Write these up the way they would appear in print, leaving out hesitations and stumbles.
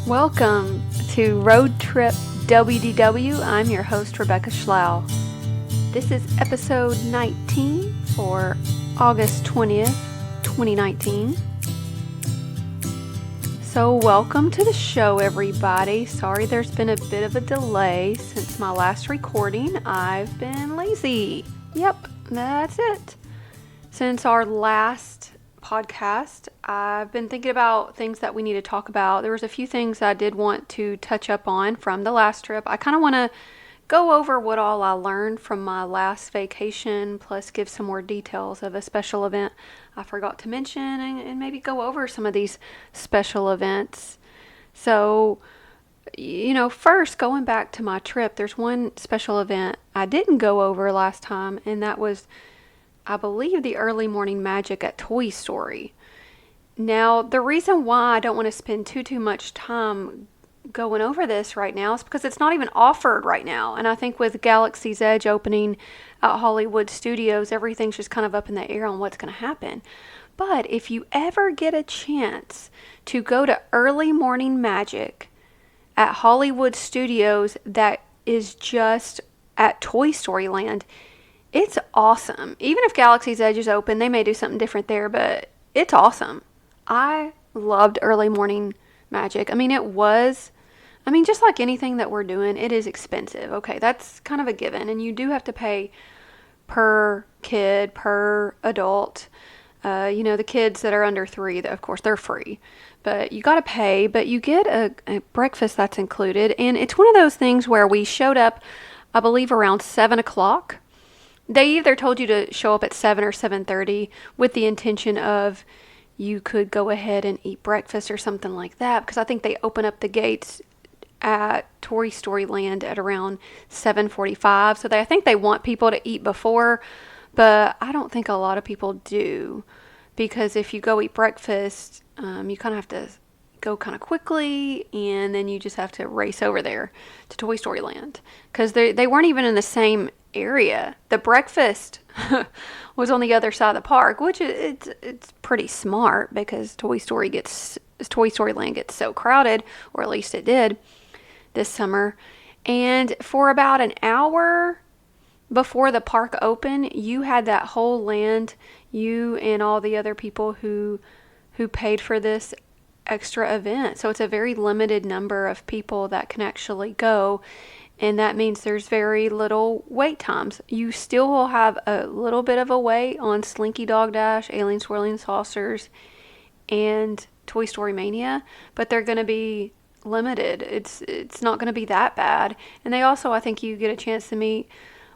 Welcome to Road Trip WDW. I'm your host, Rebecca Schlau. This is episode 19 for August 20th, 2019. So welcome to the show, everybody. Sorry there's been a bit of a delay since my last recording. I've been lazy. Yep, that's it. Since our last podcast, I've been thinking about things that we need to talk about. There was a few things I did want to touch up on from the last trip. I kind of want to go over what all I learned from my last vacation, plus give some more details of a special event I forgot to mention, and maybe go over some of these special events. So, first, going back to my trip, there's one special event I didn't go over last time, and that was, I believe, the early morning magic at Toy Story. Now, the reason why I don't want to spend too much time going over this right now is because it's not even offered right now. And I think with Galaxy's Edge opening at Hollywood Studios, everything's just kind of up in the air on what's going to happen. But if you ever get a chance to go to early morning magic at Hollywood Studios that is just at Toy Story Land, it's awesome. Even if Galaxy's Edge is open, they may do something different there, but it's awesome. I loved early morning magic. Just like anything that we're doing, it is expensive. Okay, that's kind of a given, and you do have to pay per kid, per adult. The kids that are under 3, of course, they're free. But you got to pay, but you get a breakfast that's included, and it's one of those things where we showed up, I believe, around 7 o'clock. They either told you to show up at 7 or 7:30 with the intention of you could go ahead and eat breakfast or something like that, because I think they open up the gates at Toy Story Land at around 7:45. So I think they want people to eat before, but I don't think a lot of people do, because if you go eat breakfast, you kind of have to go kind of quickly, and then you just have to race over there to Toy Story Land, because they weren't even in the same area. The breakfast was on the other side of the park, which it's pretty smart, because Toy Story Land gets so crowded, or at least it did this summer. And for about an hour before the park opened, you had that whole land, you and all the other people who paid for this extra event. So it's a very limited number of people that can actually go. And that means there's very little wait times. You still will have a little bit of a wait on Slinky Dog Dash, Alien Swirling Saucers, and Toy Story Mania, but they're going to be limited. It's not going to be that bad. And they also, I think, you get a chance to meet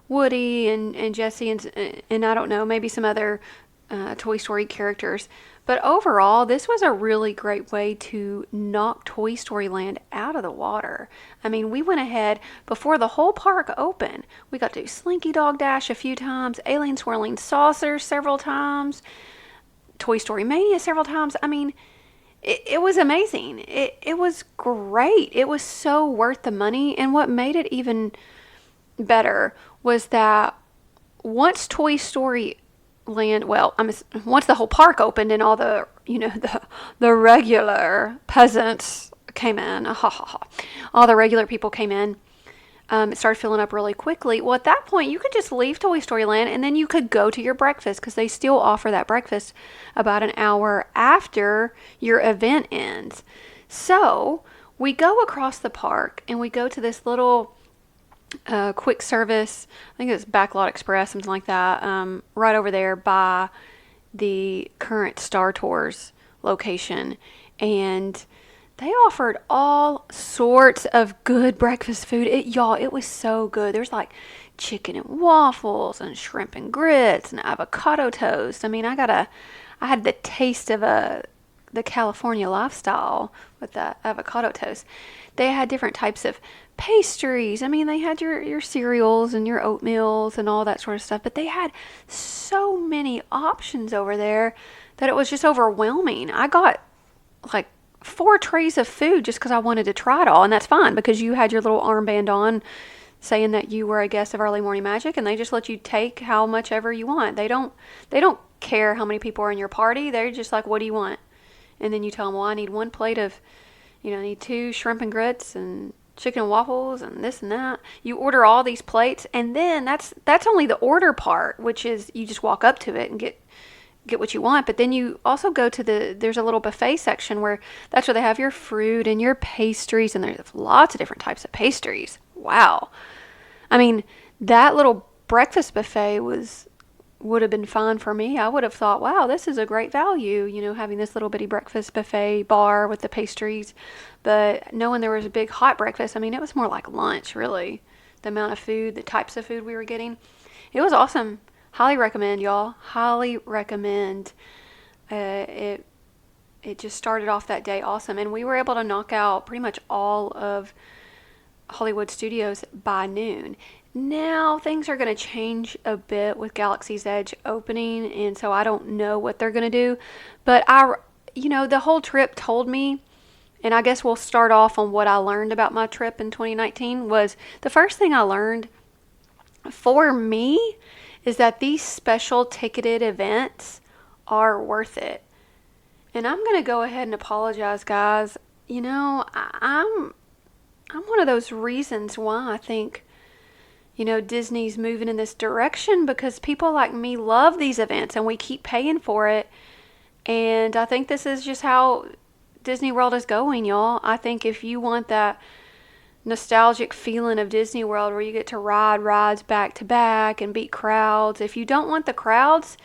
Woody and Jessie and I don't know, maybe some other Toy Story characters. But overall, this was a really great way to knock Toy Story Land out of the water. I mean, we went ahead before the whole park opened. We got to do Slinky Dog Dash a few times, Alien Swirling Saucers several times, Toy Story Mania several times. I mean, it was amazing. It was great. It was so worth the money. And what made it even better was that once Toy Story Land, once the whole park opened and all the regular peasants came in, all the regular people came in, it started filling up really quickly. Well, at that point, you could just leave Toy Story Land, and then you could go to your breakfast, because they still offer that breakfast about an hour after your event ends. So we go across the park, and we go to this little quick service, I think it's Backlot Express, something like that, right over there by the current Star Tours location. And they offered all sorts of good breakfast food. It was so good. There's like chicken and waffles and shrimp and grits and avocado toast. I mean, I had the taste of the California lifestyle with the avocado toast. They had different types of pastries. I mean, they had your cereals and your oatmeals and all that sort of stuff, but they had so many options over there that it was just overwhelming. I got like 4 trays of food just because I wanted to try it all, and that's fine because you had your little armband on saying that you were a guest of Early Morning Magic, and they just let you take how much ever you want. They don't care how many people are in your party. They're just like, what do you want? And then you tell them, well, I need 1 plate of I need 2 shrimp and grits and chicken and waffles and this and that. You order all these plates, and then that's only the order part, which is you just walk up to it and get what you want. But then you also go to there's a little buffet section where that's where they have your fruit and your pastries, and there's lots of different types of pastries. Wow. I mean, that little breakfast buffet would have been fine for me. I would have thought, wow, this is a great value, having this little bitty breakfast buffet bar with the pastries. But knowing there was a big hot breakfast, I mean, it was more like lunch, really. The amount of food, the types of food we were getting. It was awesome. Highly recommend, y'all. Highly recommend. It just started off that day awesome. And we were able to knock out pretty much all of Hollywood Studios by noon. Now things are going to change a bit with Galaxy's Edge opening, and so I don't know what they're going to do. But the whole trip told me, and I guess we'll start off on what I learned about my trip in 2019 was the first thing I learned for me is that these special ticketed events are worth it. And I'm going to go ahead and apologize, guys. I'm one of those reasons why I think Disney's moving in this direction, because people like me love these events and we keep paying for it. And I think this is just how Disney World is going, y'all. I think if you want that nostalgic feeling of Disney World where you get to ride rides back to back and beat crowds, if you don't want the crowds,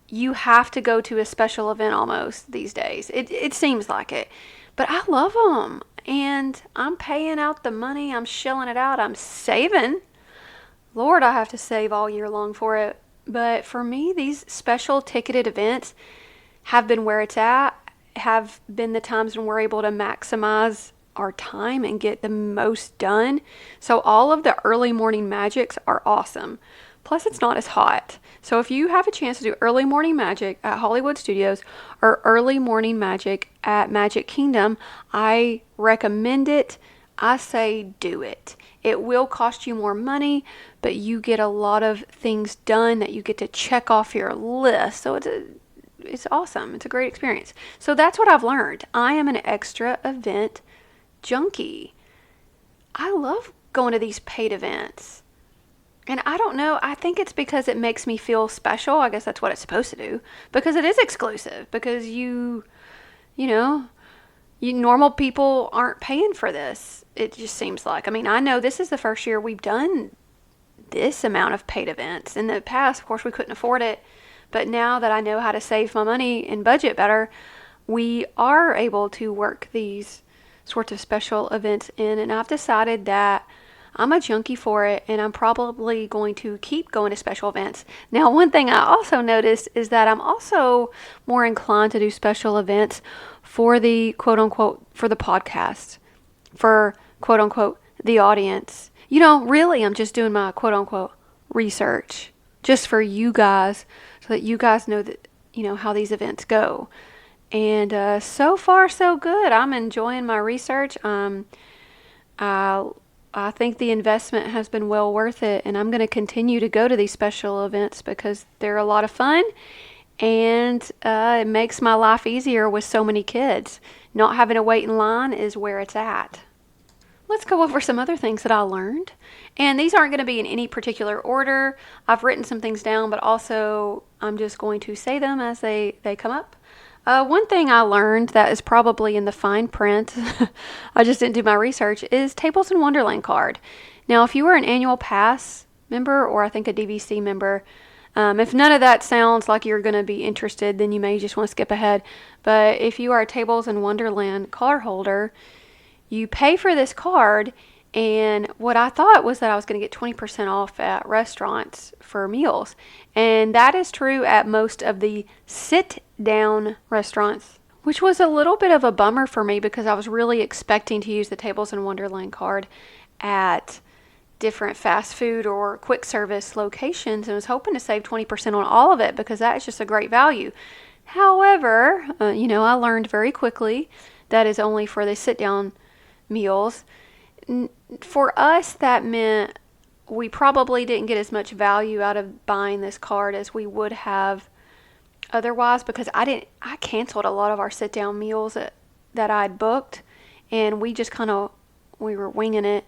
you have to go to a special event almost these days. It seems like it. But I love them. And I'm paying out the money. I'm shelling it out. I'm saving. Lord, I have to save all year long for it. But for me, these special ticketed events have been where it's at, have been the times when we're able to maximize our time and get the most done. So all of the early morning magics are awesome. Plus, it's not as hot. So if you have a chance to do early morning magic at Hollywood Studios or early morning magic at Magic Kingdom, I recommend it. I say do it. It will cost you more money, but you get a lot of things done that you get to check off your list. So it's awesome. It's a great experience. So that's what I've learned. I am an extra event junkie. I love going to these paid events. And I don't know, I think it's because it makes me feel special. I guess that's what it's supposed to do. Because it is exclusive. Because you normal people aren't paying for this. It just seems like. I mean, I know this is the first year we've done this amount of paid events. In the past, of course, we couldn't afford it. But now that I know how to save my money and budget better, we are able to work these sorts of special events in. And I've decided that I'm a junkie for it, and I'm probably going to keep going to special events. Now, one thing I also noticed is that I'm also more inclined to do special events for the quote-unquote, for the podcast, for quote-unquote, the audience. Really, I'm just doing my quote-unquote research just for you guys so that you guys know that, how these events go. And so far, so good. I'm enjoying my research. I think the investment has been well worth it, and I'm going to continue to go to these special events because they're a lot of fun, and it makes my life easier with so many kids. Not having to wait in line is where it's at. Let's go over some other things that I learned, and these aren't going to be in any particular order. I've written some things down, but also I'm just going to say them as they come up. One thing I learned that is probably in the fine print, I just didn't do my research, is Tables in Wonderland card. Now, if you are an annual pass member or I think a DVC member, if none of that sounds like you're going to be interested, then you may just want to skip ahead. But if you are a Tables in Wonderland card holder, you pay for this card, and what I thought was that I was going to get 20% off at restaurants for meals. And that is true at most of the sit-down restaurants, which was a little bit of a bummer for me because I was really expecting to use the Tables in Wonderland card at different fast food or quick service locations and was hoping to save 20% on all of it because that is just a great value. However, I learned very quickly that is only for the sit-down meals. For us, that meant we probably didn't get as much value out of buying this card as we would have otherwise because I canceled a lot of our sit-down meals that I'd booked, and we were winging it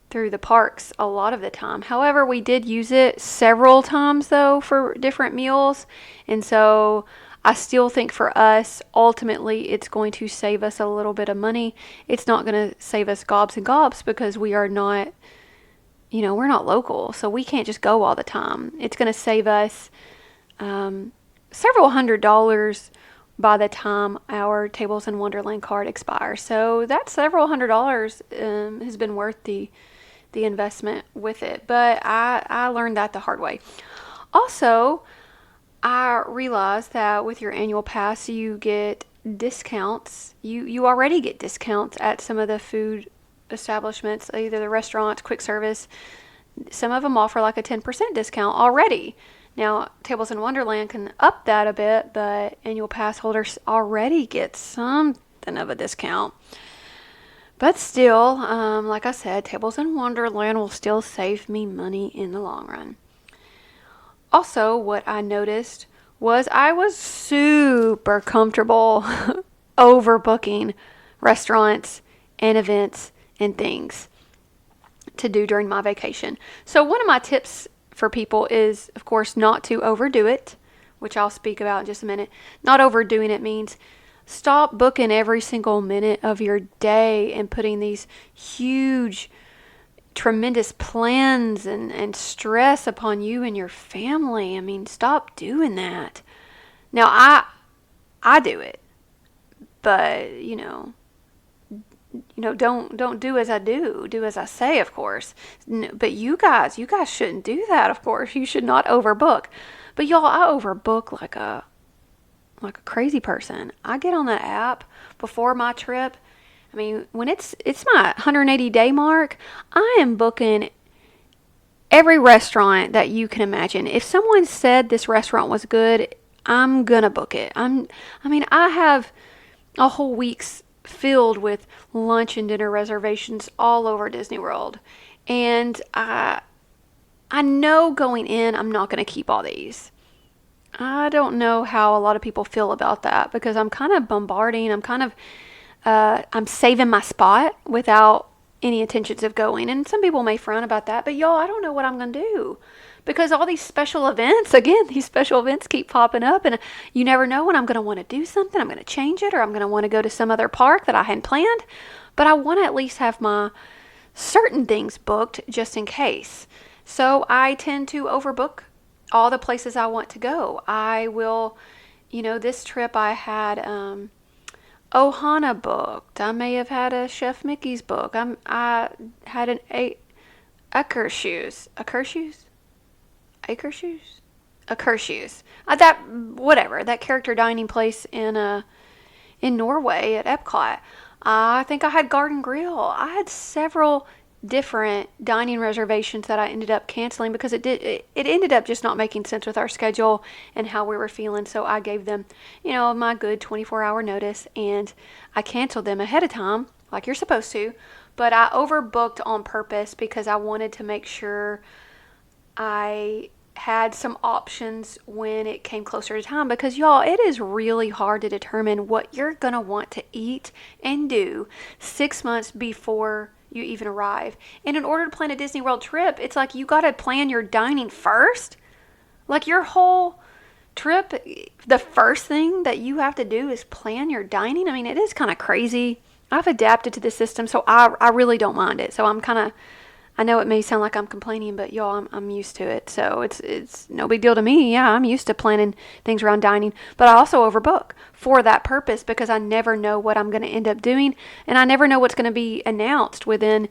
through the parks a lot of the time. However, we did use it several times though for different meals, and so I still think for us, ultimately, it's going to save us a little bit of money. It's not going to save us gobs and gobs because we are not, we're not local, so we can't just go all the time. It's going to save us several $100s by the time our Tables in Wonderland card expires. So that several $100s has been worth the investment with it. But I learned that the hard way. Also, I realized that with your annual pass, you get discounts. You already get discounts at some of the food establishments, either the restaurants, quick service. Some of them offer like a 10% discount already. Now, Tables in Wonderland can up that a bit, but annual pass holders already get something of a discount. But still, like I said, Tables in Wonderland will still save me money in the long run. Also, what I noticed was I was super comfortable overbooking restaurants and events and things to do during my vacation. So one of my tips for people is, of course, not to overdo it, which I'll speak about in just a minute. Not overdoing it means stop booking every single minute of your day and putting these huge, tremendous plans and stress upon you and your family. I mean, stop doing that. Now, I do it, but don't do as I do. Do as I say, of course. But you guys shouldn't do that, of course. You should not overbook. But y'all, I overbook like a crazy person. I get on that app before my trip. I mean, when it's my 180-day mark, I am booking every restaurant that you can imagine. If someone said this restaurant was good, I'm gonna book it. I have a whole week's filled with lunch and dinner reservations all over Disney World. And I know going in, I'm not going to keep all these. I don't know how a lot of people feel about that because I'm kind of bombarding. I'm saving my spot without any intentions of going. And some people may frown about that, but y'all, I don't know what I'm going to do. Because all these special events keep popping up, and you never know when I'm going to want to do something. I'm going to change it, or I'm going to want to go to some other park that I hadn't planned. But I want to at least have my certain things booked just in case. So I tend to overbook all the places I want to go. I will, this trip I had Ohana booked. I may have had a Chef Mickey's book. I had an Akershoes. That character dining place in Norway at Epcot. I think I had Garden Grill. I had several different dining reservations that I ended up canceling because it ended up just not making sense with our schedule and how we were feeling. So I gave them, my good 24-hour notice, and I canceled them ahead of time like you're supposed to. But I overbooked on purpose because I wanted to make sure I had some options when it came closer to time, because y'all, it is really hard to determine what you're gonna want to eat and do 6 months before you even arrive. And in order to plan a Disney World trip, it's like you gotta plan your dining first. Like your whole trip, the first thing that you have to do is plan your dining. I mean, it is kind of crazy. I've adapted to the system, so I really don't mind it. So I know it may sound like I'm complaining, but y'all, I'm used to it. So it's no big deal to me. Yeah, I'm used to planning things around dining. But I also overbook for that purpose because I never know what I'm going to end up doing. And I never know what's going to be announced within,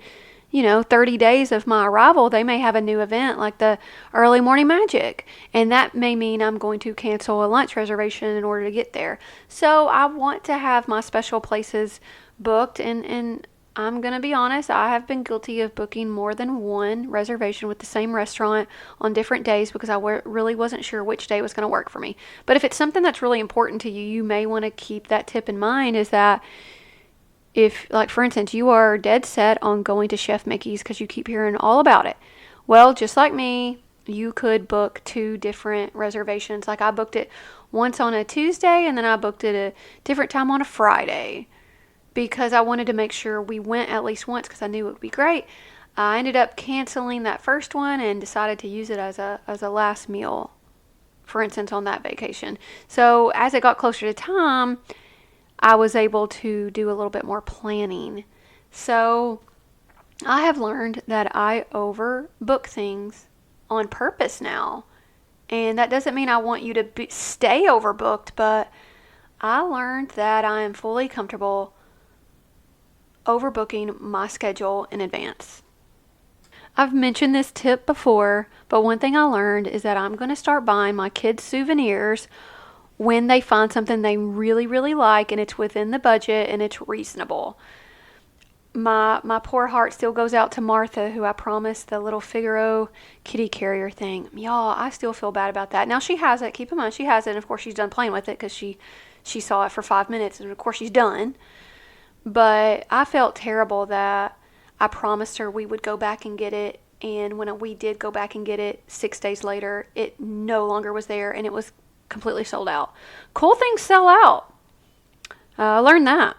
30 days of my arrival. They may have a new event like the early morning magic. And that may mean I'm going to cancel a lunch reservation in order to get there. So I want to have my special places booked, and I'm going to be honest, I have been guilty of booking more than one reservation with the same restaurant on different days because I really wasn't sure which day was going to work for me. But if it's something that's really important to you, you may want to keep that tip in mind, is that if, like for instance, you are dead set on going to Chef Mickey's because you keep hearing all about it. Well, just like me, you could book 2 different reservations. Like I booked it once on a Tuesday, and then I booked it a different time on a Friday. because I wanted to make sure we went at least once because I knew it would be great. I ended up canceling that first one and decided to use it as a last meal, for instance, on that vacation. So as it got closer to time, I was able to do a little bit more planning. So I have learned that I overbook things on purpose now. And that doesn't mean I want you to stay overbooked, but I learned that I am fully comfortable overbooking my schedule in advance. I've mentioned this tip before, but one thing I learned is that I'm going to start buying my kids souvenirs when they find something they really, really like and it's within the budget and it's reasonable. My poor heart still goes out to Martha, who I promised the little Figaro kitty carrier thing. Y'all, I still feel bad about that. Now she has it. Keep in mind, she has it. And of course, she's done playing with it because she saw it for 5 minutes. And of course, she's done. But I felt terrible that I promised her we would go back and get it. And when we did go back and get it 6 days later, it no longer was there. And it was completely sold out. Cool things sell out. I learned that.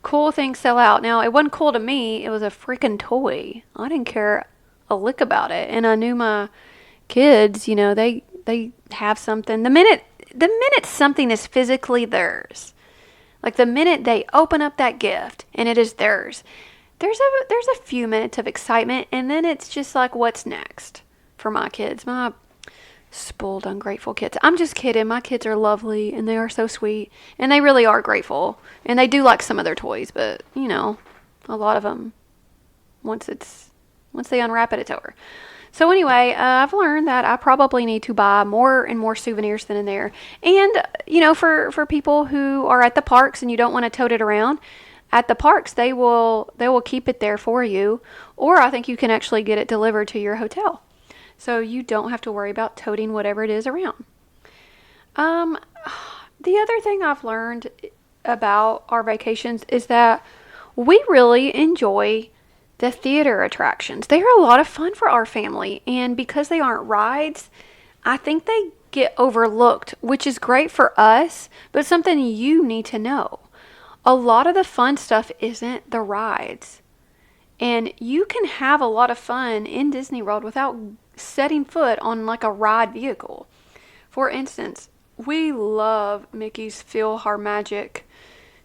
Cool things sell out. Now, it wasn't cool to me. It was a freaking toy. I didn't care a lick about it. And I knew my kids, they have something. The minute something is physically theirs, like the minute they open up that gift and it is theirs, there's a few minutes of excitement, and then it's just like, what's next for my kids? My spoiled, ungrateful kids. I'm just kidding. My kids are lovely and they are so sweet and they really are grateful and they do like some of their toys, but a lot of them, once they unwrap it, it's over. So anyway, I've learned that I probably need to buy more and more souvenirs than in there. And for people who are at the parks and you don't want to tote it around, at the parks they will keep it there for you, or I think you can actually get it delivered to your hotel. So you don't have to worry about toting whatever it is around. The other thing I've learned about our vacations is that we really enjoy the theater attractions. They are a lot of fun for our family. And because they aren't rides, I think they get overlooked, which is great for us, but something you need to know. A lot of the fun stuff isn't the rides. And you can have a lot of fun in Disney World without setting foot on like a ride vehicle. For instance, we love Mickey's PhilharMagic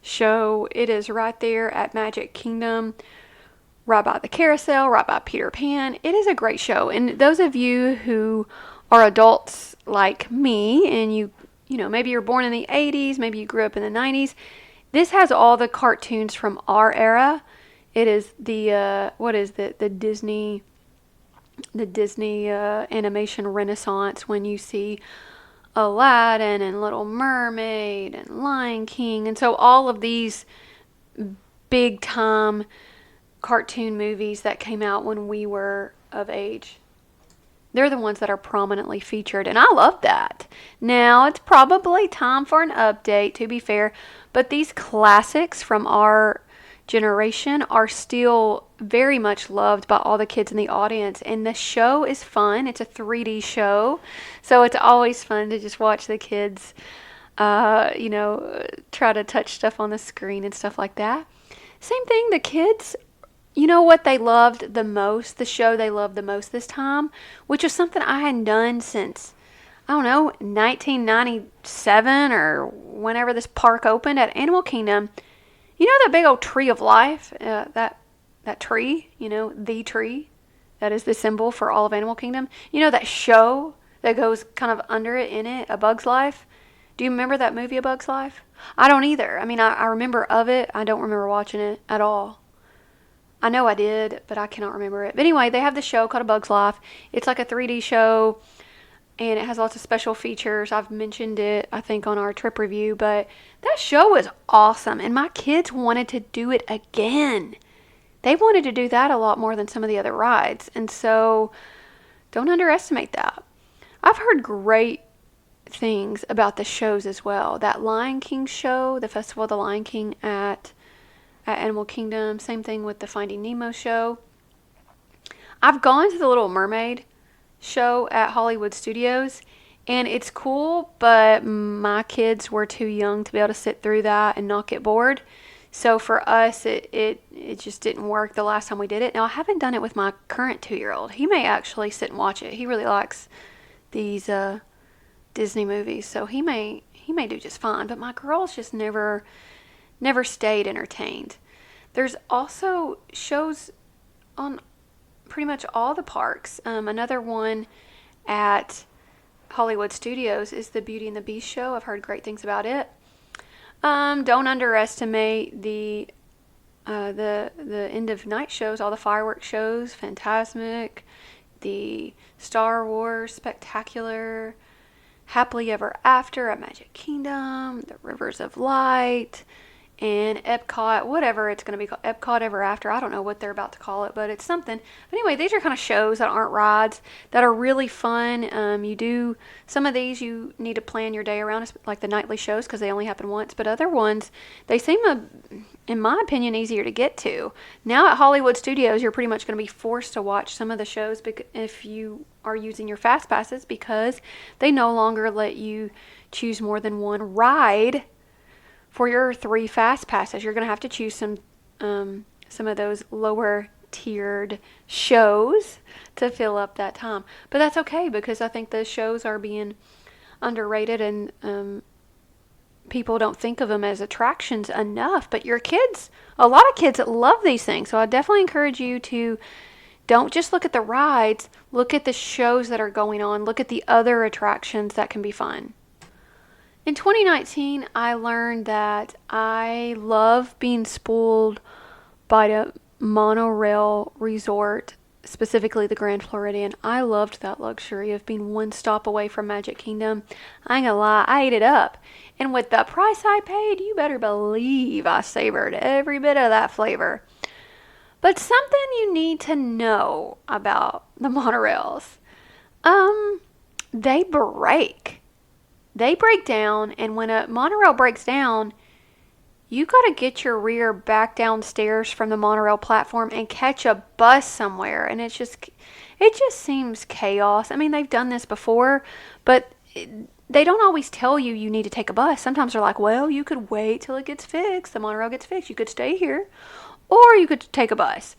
show. It is right there at Magic Kingdom, right by the carousel, right by Peter Pan. It is a great show. And those of you who are adults like me, and you maybe you're born in the 80s, maybe you grew up in the 90s, this has all the cartoons from our era. It is the Disney animation renaissance, when you see Aladdin and Little Mermaid and Lion King. And so all of these big time cartoon movies that came out when we were of age, they're the ones that are prominently featured. And I love that. Now, it's probably time for an update, to be fair. But these classics from our generation are still very much loved by all the kids in the audience, and the show is fun. It's a 3D show, so it's always fun to just watch the kids try to touch stuff on the screen and stuff like that. Same thing, the kids, what they loved the most, the show they loved the most this time, which was something I hadn't done since 1997 or whenever this park opened at Animal Kingdom. That big old tree of life, that tree, the tree, that is the symbol for all of Animal Kingdom. That show that goes kind of under it, in it, A Bug's Life. Do you remember that movie, A Bug's Life? I don't either. I mean, I remember of it. I don't remember watching it at all. I know I did, but I cannot remember it. But anyway, they have this show called A Bug's Life. It's like a 3D show, and it has lots of special features. I've mentioned it, I think, on our trip review, but that show was awesome, and my kids wanted to do it again. They wanted to do that a lot more than some of the other rides, and so don't underestimate that. I've heard great things about the shows as well. That Lion King show, the Festival of the Lion King at Animal Kingdom, same thing with the Finding Nemo show. I've gone to the Little Mermaid show at Hollywood Studios, and it's cool, but my kids were too young to be able to sit through that and not get bored. So for us, it just didn't work the last time we did it. Now, I haven't done it with my current 2-year-old. He may actually sit and watch it. He really likes these Disney movies, so he may do just fine. But my girls just never stayed entertained. There's also shows on pretty much all the parks. Another one at Hollywood Studios is the Beauty and the Beast show. I've heard great things about it. Don't underestimate the end of night shows, all the fireworks shows, Fantasmic, the Star Wars Spectacular, Happily Ever After at Magic Kingdom, the Rivers of Light, and Epcot, whatever it's going to be called, Epcot Ever After. I don't know what they're about to call it, but it's something. But anyway, these are kind of shows that aren't rides that are really fun. Some of these you need to plan your day around, like the nightly shows, because they only happen once. But other ones, they seem, in my opinion, easier to get to. Now at Hollywood Studios, you're pretty much going to be forced to watch some of the shows if you are using your fast passes, because they no longer let you choose more than one ride for your 3 fast passes. You're going to have to choose some of those lower tiered shows to fill up that time. But that's okay, because I think the shows are being underrated, and people don't think of them as attractions enough. But a lot of kids love these things. So I definitely encourage you to don't just look at the rides, look at the shows that are going on, look at the other attractions that can be fun. In 2019, I learned that I love being spoiled by the monorail resort, specifically the Grand Floridian. I loved that luxury of being one stop away from Magic Kingdom. I ain't gonna lie, I ate it up. And with the price I paid, you better believe I savored every bit of that flavor. But something you need to know about the monorails. They break. They break down, and when a monorail breaks down, you got to get your rear back downstairs from the monorail platform and catch a bus somewhere. And it just seems chaos. I mean, they've done this before, but they don't always tell you need to take a bus. Sometimes they're like, well, you could wait till it gets fixed. The monorail gets fixed. You could stay here, or you could take a bus.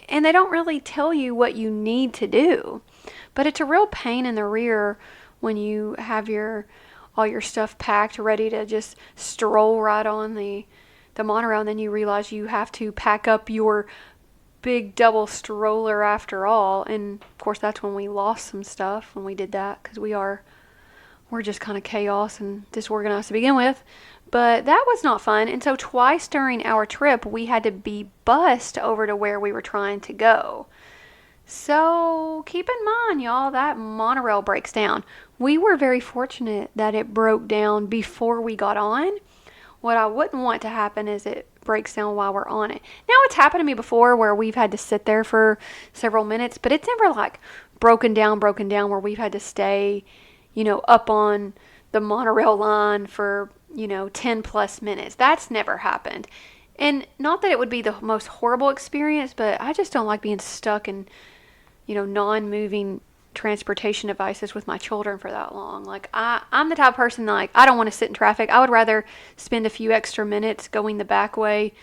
And they don't really tell you what you need to do. But it's a real pain in the rear when you have all your stuff packed, ready to just stroll right on the monorail, and then you realize you have to pack up your big double stroller after all. And of course, that's when we lost some stuff when we did that, because we're just kind of chaos and disorganized to begin with. But that was not fun. And so twice during our trip, we had to be bussed over to where we were trying to go. So keep in mind, y'all, that monorail breaks down. We were very fortunate that it broke down before we got on. What I wouldn't want to happen is it breaks down while we're on it. Now, it's happened to me before where we've had to sit there for several minutes, but it's never like broken down where we've had to stay, up on the monorail line for, 10 plus minutes. That's never happened. And not that it would be the most horrible experience, but I just don't like being stuck in, non-moving transportation devices with my children for that long. Like, I'm the type of person that, I don't want to sit in traffic. I would rather spend a few extra minutes going the back way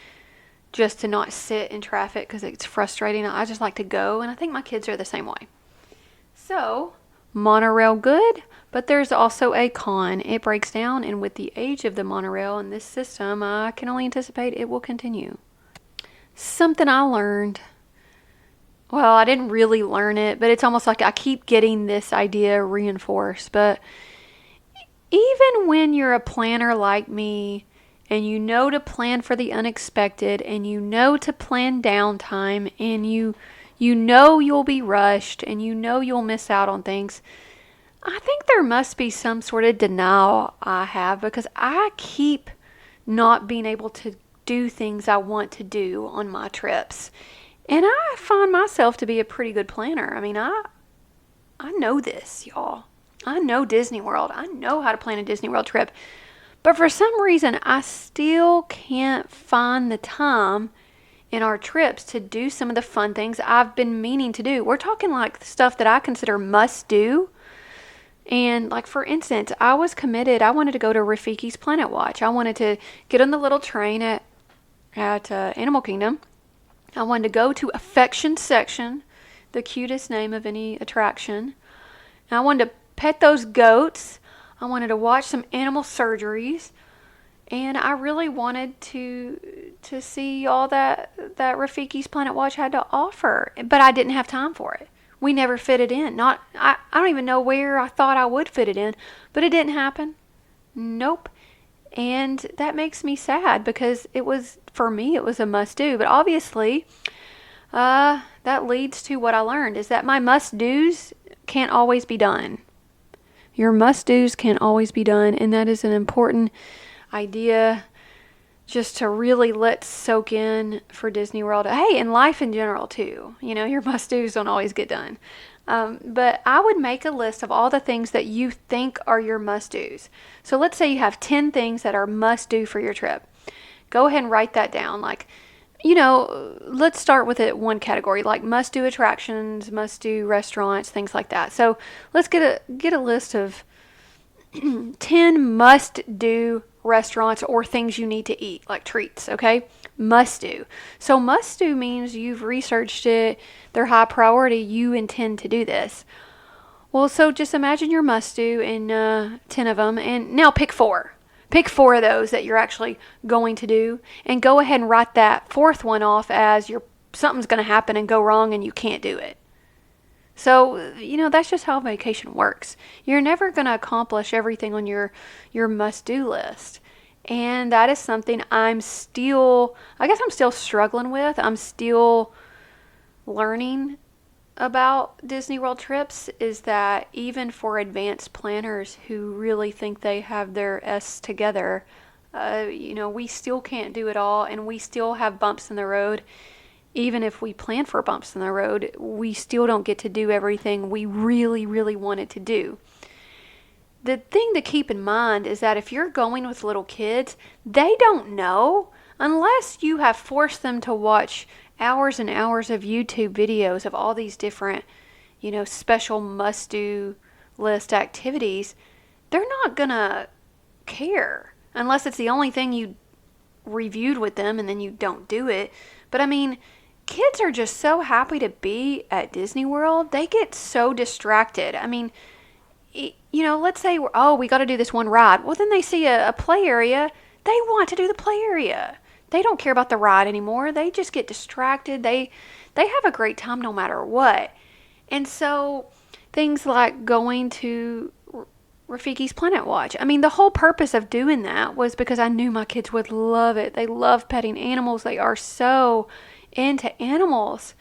just to not sit in traffic, because it's frustrating. I just like to go, and I think my kids are the same way. So, monorail good, but there's also a con. It breaks down, and with the age of the monorail and this system, I can only anticipate it will continue. Something I learned. Well, I didn't really learn it, but it's almost like I keep getting this idea reinforced. But even when you're a planner like me, and you know to plan for the unexpected, and you know to plan downtime, and you know you'll be rushed, and you know you'll miss out on things, I think there must be some sort of denial I have, because I keep not being able to do things I want to do on my trips. And I find myself to be a pretty good planner. I mean, I know this, y'all. I know Disney World. I know how to plan a Disney World trip. But for some reason, I still can't find the time in our trips to do some of the fun things I've been meaning to do. We're talking like stuff that I consider must do. And like, for instance, I was committed. I wanted to go to Rafiki's Planet Watch. I wanted to get on the little train at at Animal Kingdom. I wanted to go to Affection Section, the cutest name of any attraction. And I wanted to pet those goats. I wanted to watch some animal surgeries. And I really wanted to see all that Rafiki's Planet Watch had to offer. But I didn't have time for it. We never fit it in. I don't even know where I thought I would fit it in. But it didn't happen. Nope. And that makes me sad because for me, it was a must-do. But obviously, that leads to what I learned, is that my must-dos can't always be done. Your must-dos can't always be done, and that is an important idea just to really let soak in for Disney World. Hey, in life in general, too. Your must-dos don't always get done. But I would make a list of all the things that you think are your must-dos. So let's say you have 10 things that are must-do for your trip. Go ahead and write that down. Let's start with it one category, like must-do attractions, must-do restaurants, things like that. So let's get a list of 10 must-do restaurants or things you need to eat, like treats, okay? Must-do. So must-do means you've researched it, they're high priority, you intend to do this. Well, so just imagine your must-do and 10 of them, and now pick 4. Pick 4 of those that you're actually going to do, and go ahead and write that 4th one off as something's going to happen and go wrong and you can't do it. So, that's just how vacation works. You're never going to accomplish everything on your must-do list. And that is something I'm still struggling with. I'm still learning about Disney World trips, is that even for advanced planners who really think they have their S together, we still can't do it all, and we still have bumps in the road. Even if we plan for bumps in the road, we still don't get to do everything we really, really wanted to do. The thing to keep in mind is that if you're going with little kids, they don't know unless you have forced them to watch hours and hours of YouTube videos of all these different, special must-do list activities. They're not gonna care unless it's the only thing you reviewed with them and then you don't do it. But kids are just so happy to be at Disney World. They get so distracted. Let's say we got to do this one ride. Well, then they see a play area. They want to do the play area. They don't care about the ride anymore. They just get distracted. They have a great time no matter what. And so things like going to Rafiki's Planet Watch. The whole purpose of doing that was because I knew my kids would love it. They love petting animals. They are so into animals.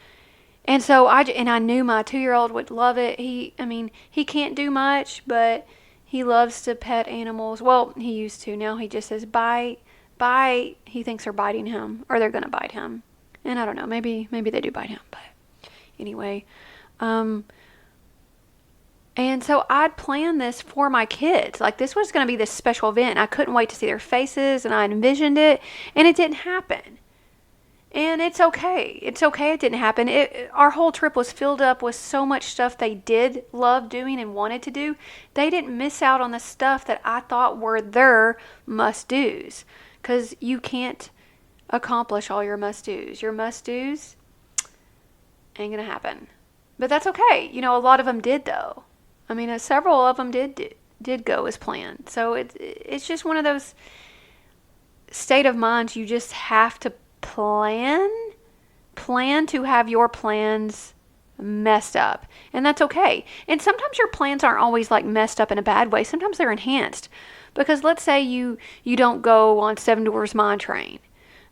And so I knew my 2-year-old would love it. He can't do much, but he loves to pet animals. Well, he used to. Now he just says bite. He thinks they're biting him, or they're going to bite him. And I don't know, maybe they do bite him, but anyway. And so I'd planned this for my kids. Like, this was going to be this special event. I couldn't wait to see their faces, and I envisioned it, and it didn't happen. And it's okay. It's okay it didn't happen. Our whole trip was filled up with so much stuff they did love doing and wanted to do. They didn't miss out on the stuff that I thought were their must-dos. Because you can't accomplish all your must-dos. Your must-dos ain't going to happen. But that's okay. A lot of them did, though. Several of them did go as planned. So it's just one of those state of minds you just have to plan to have your plans messed up, and that's okay. And sometimes your plans aren't always like messed up in a bad way. Sometimes they're enhanced, because let's say you don't go on Seven Dwarfs Mine Train,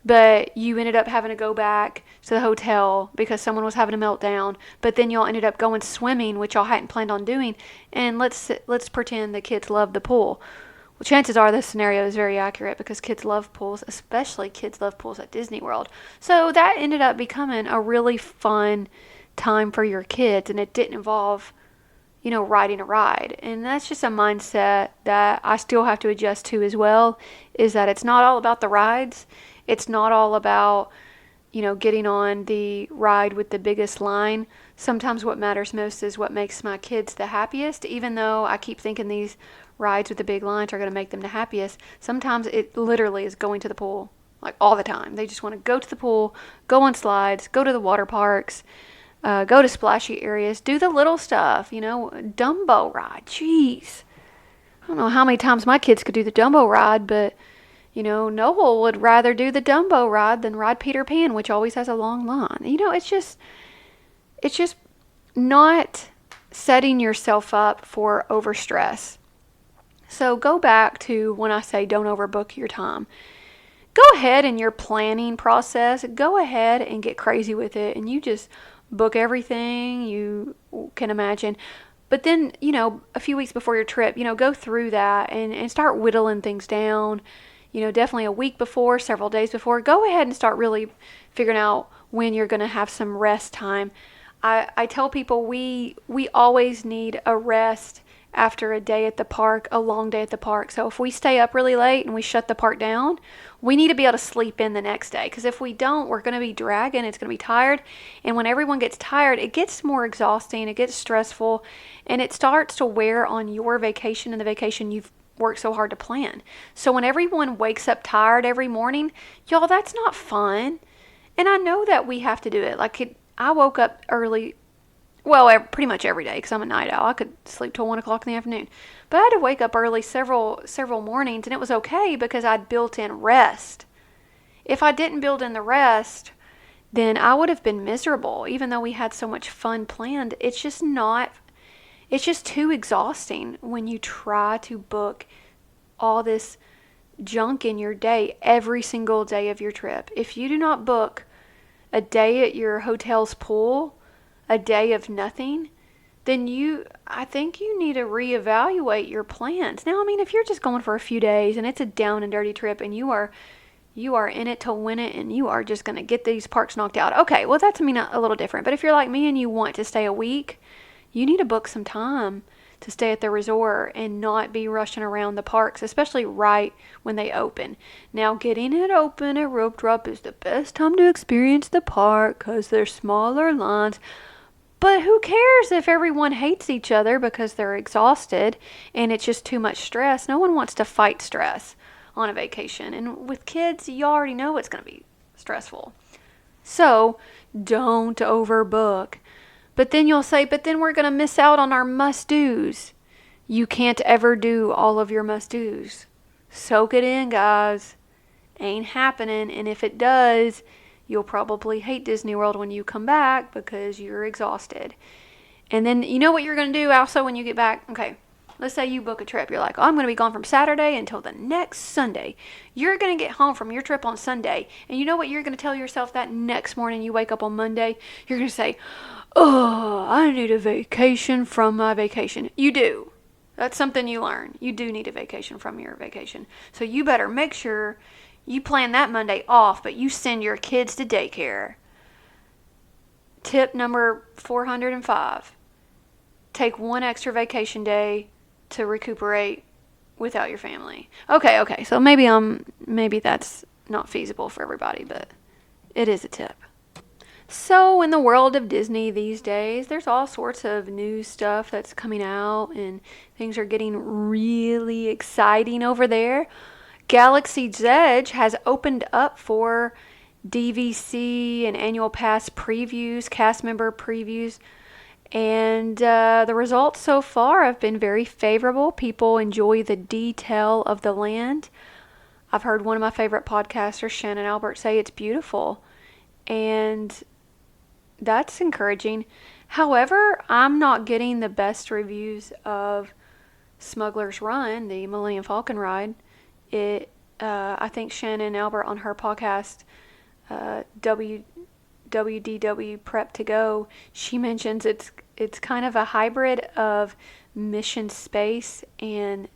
but you ended up having to go back to the hotel because someone was having a meltdown, but then y'all ended up going swimming, which y'all hadn't planned on doing. And let's pretend the kids love the pool. Well, chances are this scenario is very accurate, because kids love pools, especially kids love pools at Disney World. So that ended up becoming a really fun time for your kids, and it didn't involve, riding a ride. And that's just a mindset that I still have to adjust to as well, is that it's not all about the rides. It's not all about, getting on the ride with the biggest line. Sometimes what matters most is what makes my kids the happiest, even though I keep thinking these rides with the big lines are going to make them the happiest. Sometimes it literally is going to the pool. like all the time. They just want to go to the pool, go on slides, go to the water parks, go to splashy areas, do the little stuff, Dumbo ride. Jeez. I don't know how many times my kids could do the Dumbo ride, but, Noel would rather do the Dumbo ride than ride Peter Pan, which always has a long line. It's just not setting yourself up for overstress. So go back to when I say don't overbook your time. Go ahead in your planning process. Go ahead and get crazy with it, and you just book everything you can imagine. But then, a few weeks before your trip, go through that and start whittling things down. Definitely a week before, several days before. Go ahead and start really figuring out when you're going to have some rest time. I tell people we always need a rest after a day at the park, a long day at the park. So if we stay up really late and we shut the park down, we need to be able to sleep in the next day. Because if we don't, we're going to be dragging, it's going to be tired. And when everyone gets tired, it gets more exhausting, it gets stressful, and it starts to wear on your vacation and the vacation you've worked so hard to plan. So when everyone wakes up tired every morning, y'all, that's not fun. And I know that we have to do it. I woke up early, pretty much every day because I'm a night owl. I could sleep till 1 o'clock in the afternoon. But I had to wake up early several mornings, and it was okay because I'd built in rest. If I didn't build in the rest, then I would have been miserable, even though we had so much fun planned. It's just too exhausting when you try to book all this junk in your day every single day of your trip. If you do not book a day at your hotel's pool, a day of nothing, then I think you need to reevaluate your plans. Now, if you're just going for a few days and it's a down and dirty trip and you are in it to win it and you are just going to get these parks knocked out, okay, well, that's a little different. But if you're like me and you want to stay a week, you need to book some time to stay at the resort and not be rushing around the parks, especially right when they open. Now, getting it open at RoadTrip is the best time to experience the park because there's smaller lines. But who cares if everyone hates each other because they're exhausted and it's just too much stress? No one wants to fight stress on a vacation. And with kids, you already know it's going to be stressful. So don't overbook. But then you'll say, but then we're going to miss out on our must-dos. You can't ever do all of your must-dos. Soak it in, guys. Ain't happening. And if it does, you'll probably hate Disney World when you come back because you're exhausted. And then you know what you're going to do also when you get back? Okay, let's say you book a trip. You're like, I'm going to be gone from Saturday until the next Sunday. You're going to get home from your trip on Sunday. And you know what you're going to tell yourself that next morning you wake up on Monday? You're going to say, oh, I need a vacation from my vacation. You do. That's something you learn. You do need a vacation from your vacation. So you better make sure you plan that Monday off, but you send your kids to daycare. Tip number 405. Take one extra vacation day to recuperate without your family. Okay. So maybe that's not feasible for everybody, but it is a tip. So in the world of Disney these days, there's all sorts of new stuff that's coming out and things are getting really exciting over there. Galaxy's Edge has opened up for DVC and annual pass previews, cast member previews, and the results so far have been very favorable. People enjoy the detail of the land. I've heard one of my favorite podcasters, Shannon Albert, say it's beautiful, and that's encouraging. However, I'm not getting the best reviews of Smuggler's Run, the Millennium Falcon ride. I think Shannon Albert on her podcast, WDW Prep to Go, she mentions it's kind of a hybrid of Mission Space and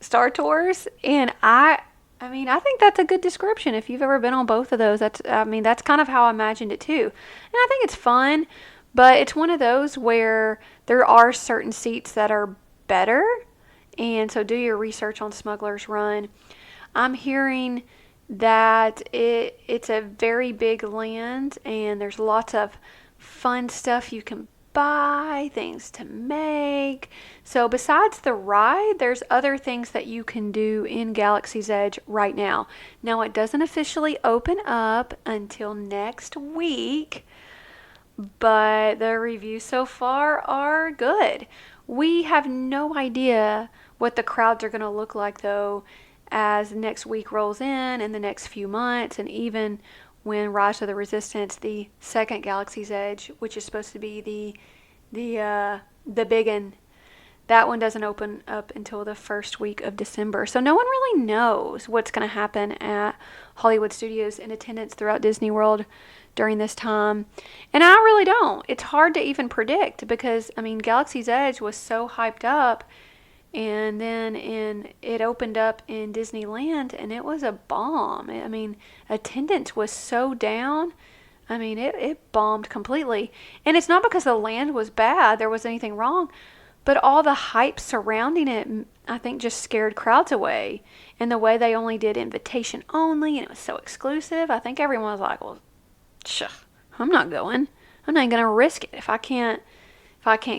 Star Tours, and I think that's a good description. If you've ever been on both of those, that's kind of how I imagined it too. And I think it's fun, but it's one of those where there are certain seats that are better. And so do your research on Smuggler's Run. I'm hearing that it's a very big land and there's lots of fun stuff you can buy, things to make. So besides the ride, there's other things that you can do in Galaxy's Edge right now. Now, it doesn't officially open up until next week, but the reviews so far are good. We have no idea what the crowds are going to look like, though, as next week rolls in the next few months, and even when Rise of the Resistance, the second Galaxy's Edge, which is supposed to be the big one, that one doesn't open up until the first week of December. So no one really knows what's going to happen at Hollywood Studios in attendance throughout Disney World during this time. And I really don't. It's hard to even predict because, Galaxy's Edge was so hyped up, and then it opened up in Disneyland, and it was a bomb. Attendance was so down. It bombed completely. And it's not because the land was bad, there was anything wrong, but all the hype surrounding it, I think, just scared crowds away. And the way they only did invitation only, and it was so exclusive, I think everyone was like, well, I'm not going. I'm not going to risk it if I can't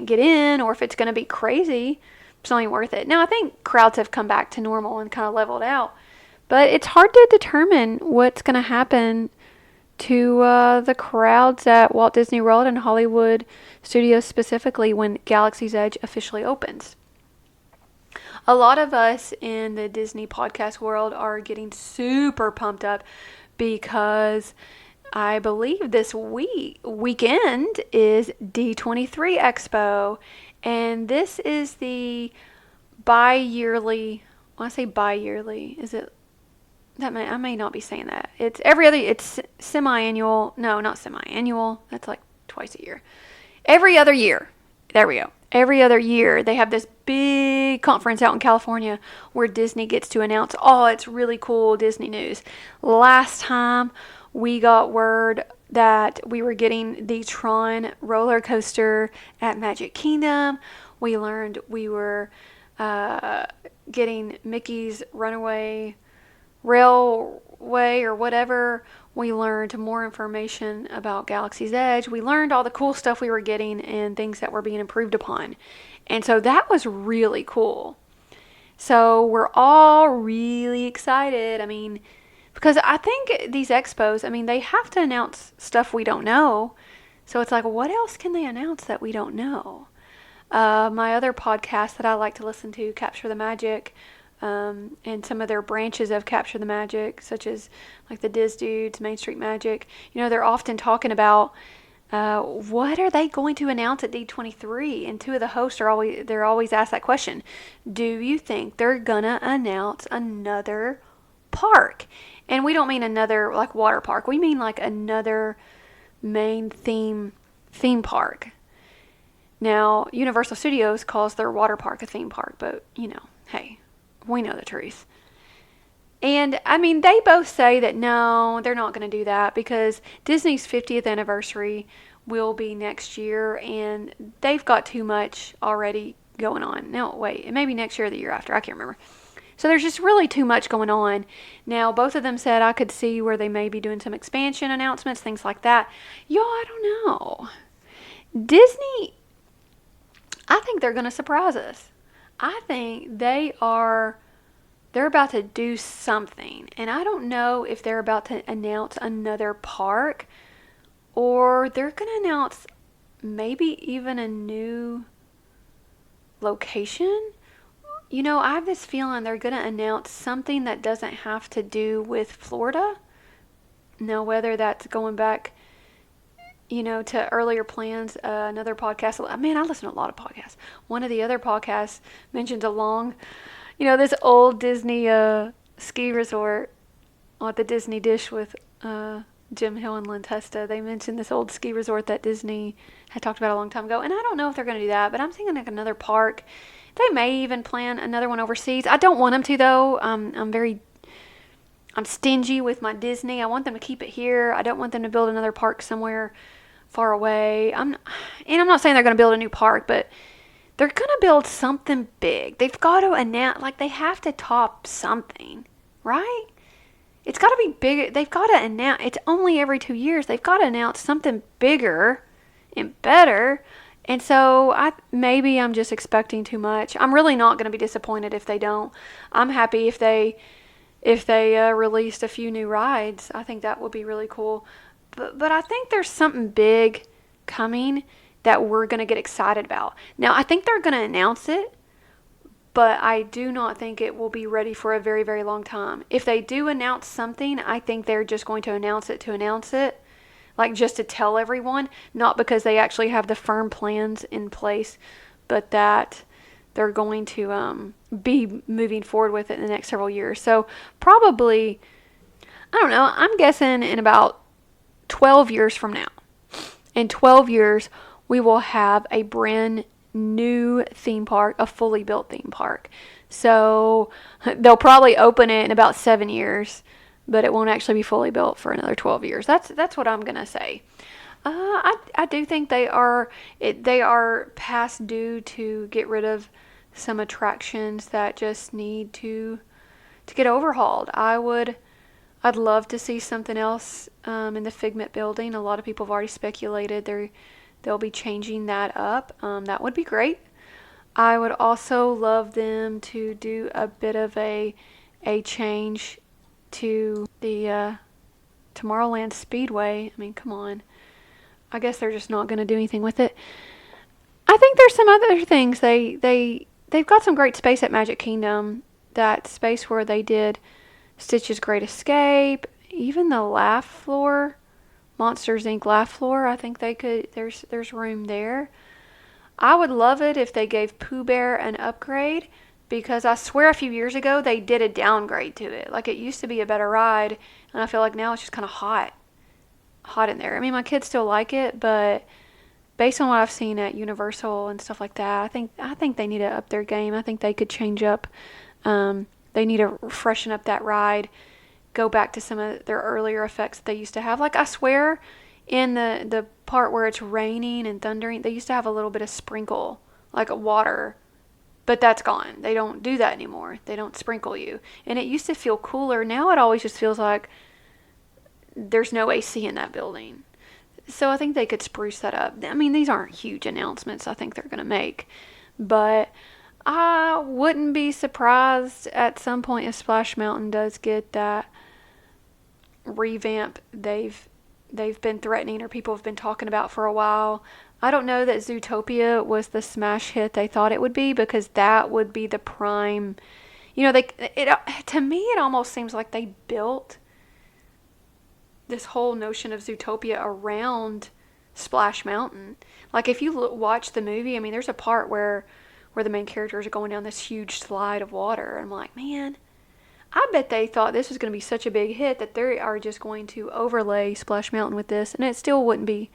get in, or if it's going to be crazy. It's not even worth it. Now, I think crowds have come back to normal and kind of leveled out, but it's hard to determine what's going to happen to the crowds at Walt Disney World and Hollywood Studios specifically when Galaxy's Edge officially opens. A lot of us in the Disney podcast world are getting super pumped up because I believe this weekend is D23 Expo, and this is the bi-yearly. When I say bi-yearly, is it? I may not be saying that. It's it's semi-annual. No, not semi-annual. That's like twice a year. Every other year. There we go. Every other year, they have this big conference out in California where Disney gets to announce all its really cool Disney news. Last time, we got word that we were getting the Tron roller coaster at Magic Kingdom. We learned we were getting Mickey's Runaway Railway or whatever. We learned more information about Galaxy's Edge. We learned all the cool stuff we were getting and things that were being improved upon. And so that was really cool. So we're all really excited. Because I think these expos, they have to announce stuff we don't know. So it's like, what else can they announce that we don't know? My other podcast that I like to listen to, Capture the Magic, and some of their branches of Capture the Magic, such as like the Diz Dudes, Main Street Magic, they're often talking about what are they going to announce at D23? And two of the hosts they're always asked that question. Do you think they're gonna announce another park? And we don't mean another like water park. We mean like another main theme park. Now, Universal Studios calls their water park a theme park, but hey, we know the truth. And they both say that no, they're not going to do that because Disney's 50th anniversary will be next year, and they've got too much already going on. No, wait, it may be next year or the year after. I can't remember. So there's just really too much going on. Now, both of them said I could see where they may be doing some expansion announcements, things like that. I don't know. Disney, I think they're going to surprise us. I think they're about to do something. And I don't know if they're about to announce another park or they're going to announce maybe even a new location. I have this feeling they're going to announce something that doesn't have to do with Florida. Now, whether that's going back, to earlier plans, another podcast. Man, I listen to a lot of podcasts. One of the other podcasts mentioned this old Disney ski resort on the Disney Dish with Jim Hill and Lynn Testa. They mentioned this old ski resort that Disney had talked about a long time ago. And I don't know if they're going to do that, but I'm thinking like another park. They may even plan another one overseas. I don't want them to, though. I'm stingy with my Disney. I want them to keep it here. I don't want them to build another park somewhere far away. I'm not saying they're going to build a new park, but they're going to build something big. They've got to announce, they have to top something, right? It's got to be bigger. They've got to announce. It's only every 2 years. They've got to announce something bigger and better. And so maybe I'm just expecting too much. I'm really not going to be disappointed if they don't. I'm happy if they released a few new rides. I think that would be really cool. But I think there's something big coming that we're going to get excited about. Now, I think they're going to announce it, but I do not think it will be ready for a very, very long time. If they do announce something, I think they're just going to announce it, like just to tell everyone, not because they actually have the firm plans in place, but that they're going to be moving forward with it in the next several years. So probably, I don't know, I'm guessing in about 12 years from now. In 12 years, we will have a brand new theme park, a fully built theme park. So they'll probably open it in about 7 years, but it won't actually be fully built for another 12 years. That's what I'm going to say. I do think they are past due to get rid of some attractions that just need to get overhauled. I'd love to see something else in the Figment building. A lot of people have already speculated they'll be changing that up. That would be great. I would also love them to do a bit of a change to the Tomorrowland Speedway. I mean, come on. I guess they're just not going to do anything with it. I think there's some other things. They've got some great space at Magic Kingdom. That space where they did Stitch's Great Escape, even the laugh floor, Monsters Inc. laugh floor. I think they could. There's room there. I would love it if they gave Pooh Bear an upgrade, because I swear a few years ago they did a downgrade to it. Like, it used to be a better ride, and I feel like now it's just kind of hot in there. I mean, my kids still like it, but based on what I've seen at Universal and stuff like that, I think they need to up their game. I think they could change up. They need to freshen up that ride, go back to some of their earlier effects that they used to have. Like, I swear, in the part where it's raining and thundering, they used to have a little bit of sprinkle, like water, but that's gone. They don't do that anymore. They don't sprinkle you. And it used to feel cooler. Now it always just feels like there's no AC in that building. So I think they could spruce that up. I mean, these aren't huge announcements I think they're going to make, but I wouldn't be surprised at some point if Splash Mountain does get that revamp they've been threatening, or people have been talking about for a while. I don't know that Zootopia was the smash hit they thought it would be, because that would be the prime. You know, to me it almost seems like they built this whole notion of Zootopia around Splash Mountain. Like, if you watch the movie, I mean, there's a part where the main characters are going down this huge slide of water, and I'm like, man, I bet they thought this was going to be such a big hit that they are just going to overlay Splash Mountain with this, and it still wouldn't be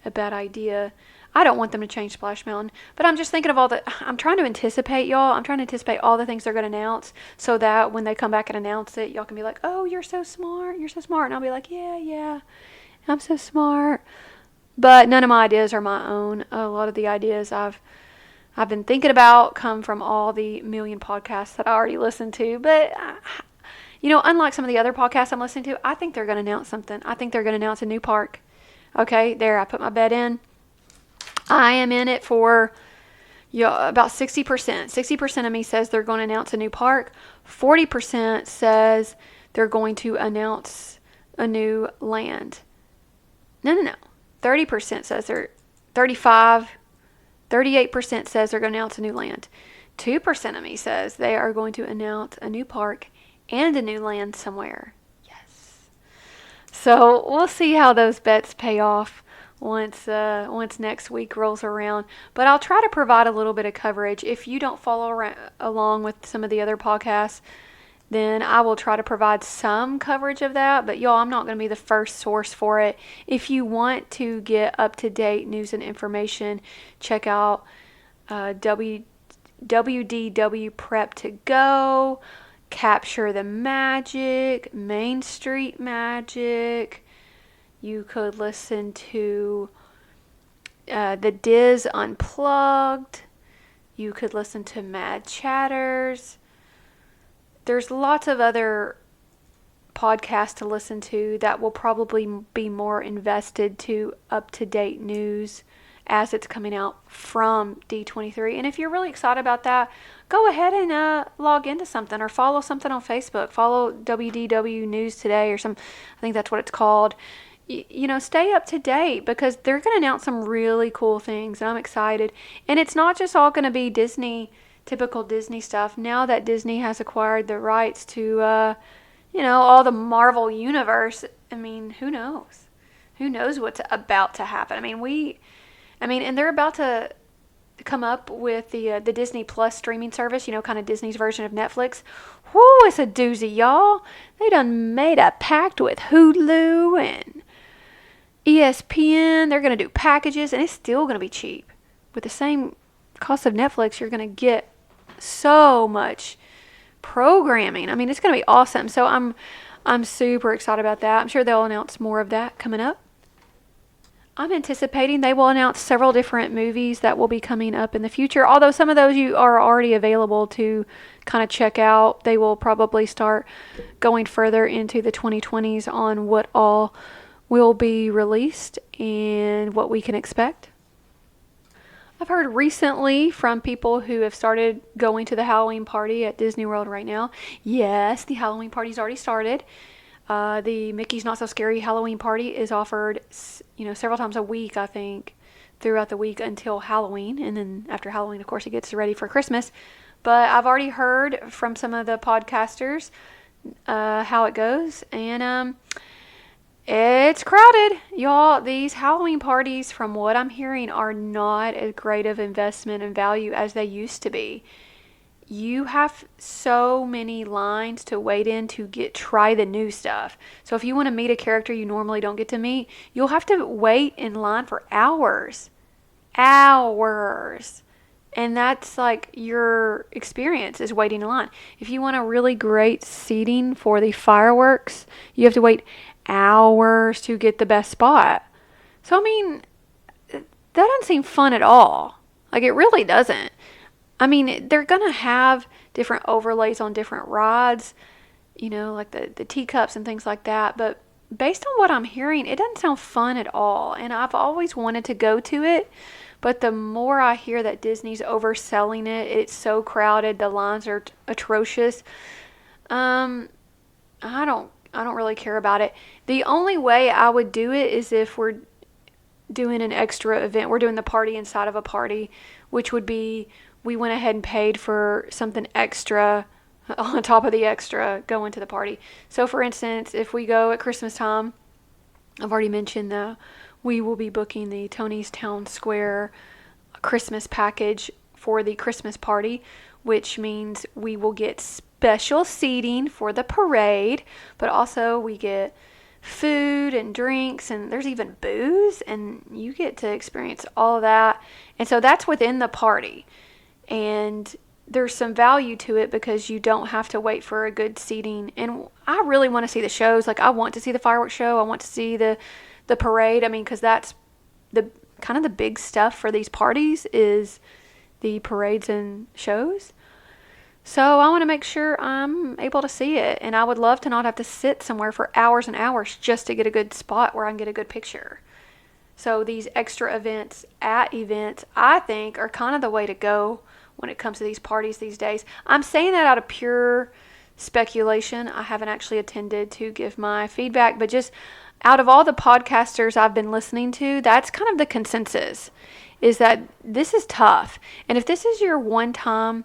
a bad idea. I don't want them to change Splash Mountain, but I'm just thinking of I'm trying to anticipate, y'all. I'm trying to anticipate all the things they're going to announce, so that when they come back and announce it, y'all can be like, oh, you're so smart. And I'll be like, yeah, I'm so smart. But none of my ideas are my own. A lot of the ideas I've been thinking about come from all the million podcasts that I already listen to. But, unlike some of the other podcasts I'm listening to, I think they're going to announce something. I think they're going to announce a new park. Okay, there, I put my bet in. I am in it for about 60%. 60% of me says they're going to announce a new park. 40% says they're going to announce a new land. No. 30% says 38% says they're going to announce a new land. 2% of me says they are going to announce a new park and a new land somewhere. Yes. So we'll see how those bets pay off once next week rolls around. But I'll try to provide a little bit of coverage. If you don't follow along with some of the other podcasts, then I will try to provide some coverage of that. But y'all, I'm not going to be the first source for it. If you want to get up-to-date news and information, check out WDW Prep to Go, Capture the Magic, Main Street Magic. You could listen to the Diz Unplugged. You could listen to Mad Chatters. There's lots of other podcasts to listen to that will probably be more invested to up-to-date news as it's coming out from D23. And if you're really excited about that, go ahead and log into something or follow something on Facebook. Follow WDW News Today or some, I think that's what it's called. Stay up to date because they're going to announce some really cool things, and I'm excited. And it's not just all going to be Disney, typical Disney stuff. Now that Disney has acquired the rights to, all the Marvel universe, I mean, who knows? Who knows what's about to happen? And they're about to come up with the Disney Plus streaming service, kind of Disney's version of Netflix. Whoo, it's a doozy, y'all. They done made a pact with Hulu and ESPN. They're going to do packages, and it's still going to be cheap. With the same cost of Netflix, you're going to get so much programming. I mean, it's going to be awesome. So I'm super excited about that. I'm sure they'll announce more of that coming up. I'm anticipating they will announce several different movies that will be coming up in the future. Although some of those you are already available to kind of check out. They will probably start going further into the 2020s on what all will be released and what we can expect. I've heard recently from people who have started going to the Halloween party at Disney World right now. Yes, the Halloween party's already started. The Mickey's Not So Scary Halloween party is offered, several times a week, I think, throughout the week until Halloween. And then after Halloween, of course, it gets ready for Christmas. But I've already heard from some of the podcasters how it goes. And it's crowded. Y'all, these Halloween parties, from what I'm hearing, are not as great of investment and value as they used to be. You have so many lines to wait in to try the new stuff. So if you want to meet a character you normally don't get to meet, you'll have to wait in line for hours. Hours. And that's like your experience is waiting in line. If you want a really great seating for the fireworks, you have to wait hours to get the best spot. So, that doesn't seem fun at all. Like, it really doesn't. They're going to have different overlays on different rides, like the teacups and things like that. But based on what I'm hearing, it doesn't sound fun at all. And I've always wanted to go to it. But the more I hear that Disney's overselling it, it's so crowded, the lines are atrocious. I don't really care about it. The only way I would do it is if we're doing an extra event. We're doing the party inside of a party, which would be we went ahead and paid for something extra on top of the extra going to the party. So, for instance, if we go at Christmas time, I've already mentioned that we will be booking the Tony's Town Square Christmas package for the Christmas party, which means we will get special seating for the parade, but also we get food and drinks, and there's even booze, and you get to experience all of that. And so that's within the party. And there's some value to it because you don't have to wait for a good seating. And I really want to see the shows. Like, I want to see the fireworks show. I want to see the parade. Because that's the kind of the big stuff for these parties is the parades and shows. So I want to make sure I'm able to see it. And I would love to not have to sit somewhere for hours and hours just to get a good spot where I can get a good picture. So these extra events at events, I think, are kind of the way to go when it comes to these parties these days. I'm saying that out of pure speculation. I haven't actually attended to give my feedback, but just out of all the podcasters I've been listening to, that's kind of the consensus, is that this is tough. And if this is your one time,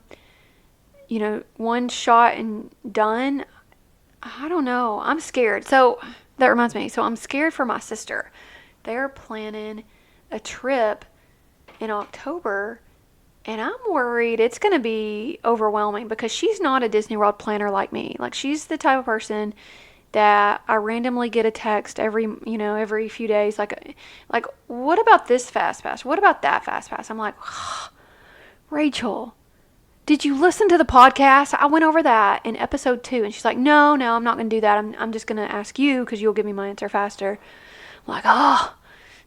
one shot and done, I don't know. I'm scared. So that reminds me. So I'm scared for my sister. They're planning a trip in October, and I'm worried it's going to be overwhelming because she's not a Disney World planner like me. Like, she's the type of person that I randomly get a text every few days. Like, what about this fast pass? What about that fast pass? I'm like, Rachel, did you listen to the podcast? I went over that in episode 2. And she's like, no, I'm not going to do that. I'm just going to ask you because you'll give me my answer faster. I'm like,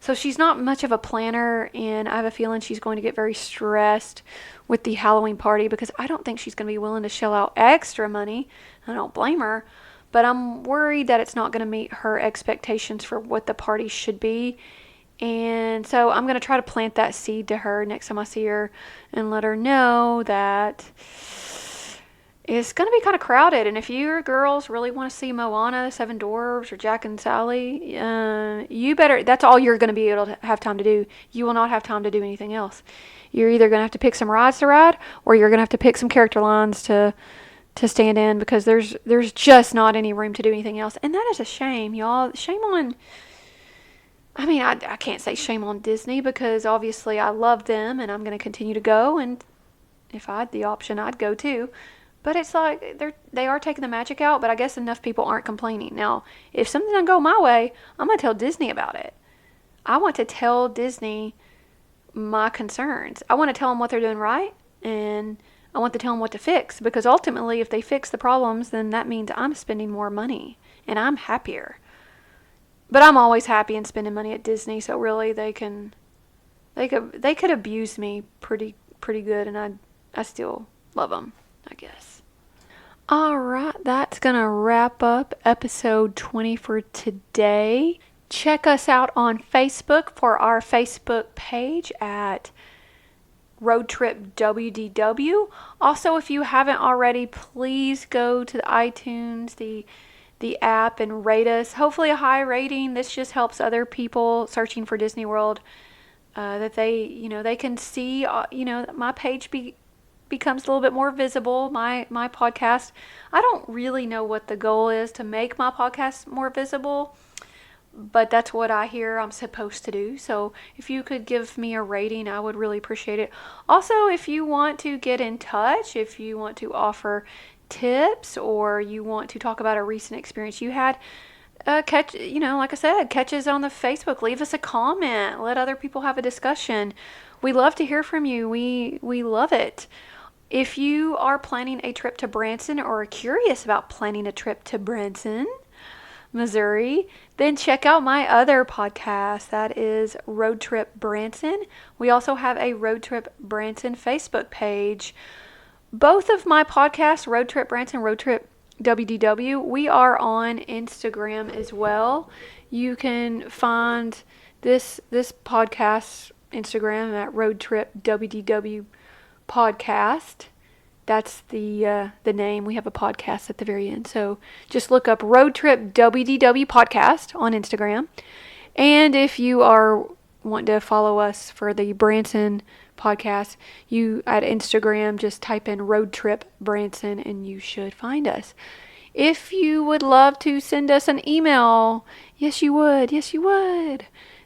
So she's not much of a planner, and I have a feeling she's going to get very stressed with the Halloween party because I don't think she's going to be willing to shell out extra money. I don't blame her, but I'm worried that it's not going to meet her expectations for what the party should be. And so I'm going to try to plant that seed to her next time I see her and let her know that it's going to be kind of crowded. And if you girls really want to see Moana, Seven Dwarfs, or Jack and Sally, you better, that's all you're going to be able to have time to do. You will not have time to do anything else. You're either going to have to pick some rides to ride, or you're going to have to pick some character lines to stand in, because there's just not any room to do anything else. And that is a shame, y'all. Shame on, I mean, I can't say shame on Disney, because obviously I love them and I'm going to continue to go, and if I had the option, I'd go too. But it's like they are taking the magic out, but I guess enough people aren't complaining. Now, if something doesn't go my way, I'm going to tell Disney about it. I want to tell Disney my concerns. I want to tell them what they're doing right, and I want to tell them what to fix, because ultimately if they fix the problems, then that means I'm spending more money and I'm happier. But I'm always happy in spending money at Disney, so really they could abuse me pretty good, and I still love them, I guess. All right, that's going to wrap up episode 20 for today. Check us out on Facebook for our Facebook page at RoadTrip WDW. Also, if you haven't already, please go to the iTunes, the app, and rate us. Hopefully a high rating. This just helps other people searching for Disney World, that they can see, my page becomes a little bit more visible, my podcast. I don't really know what the goal is to make my podcast more visible, but that's what I hear I'm supposed to do. So if you could give me a rating, I would really appreciate it. Also, if you want to get in touch, if you want to offer tips, or you want to talk about a recent experience you had, like I said, catch us on the Facebook. Leave us a comment. Let other people have a discussion. We love to hear from you. We love it. If you are planning a trip to Branson, or are curious about planning a trip to Branson, Missouri, then check out my other podcast. That is Road Trip Branson. We also have a Road Trip Branson Facebook page. Both of my podcasts, Road Trip Branson, Road Trip WDW, we are on Instagram as well. You can find this podcast Instagram at Road Trip WDW Podcast. That's the name. We have a podcast at the very end. So just look up Road Trip WDW Podcast on Instagram. And if you are wanting to follow us for the Branson podcast, you at Instagram just type in Road Trip Branson and you should find us. If you would love to send us an email, yes you would,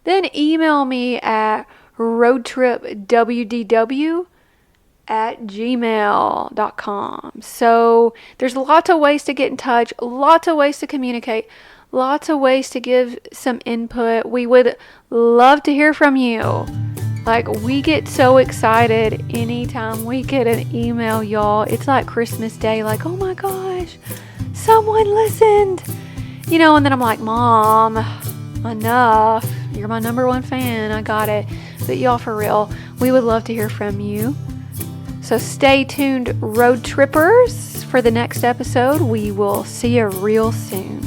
then email me at roadtripwdw@gmail.com. So there's lots of ways to get in touch, lots of ways to communicate, lots of ways to give some input. We would love to hear from you. Like, we get so excited anytime we get an email, y'all. It's like Christmas Day, like, oh my gosh, someone listened. And then I'm like, Mom, enough. You're my number one fan. I got it. But y'all, for real, we would love to hear from you. So stay tuned, road trippers, for the next episode. We will see you real soon.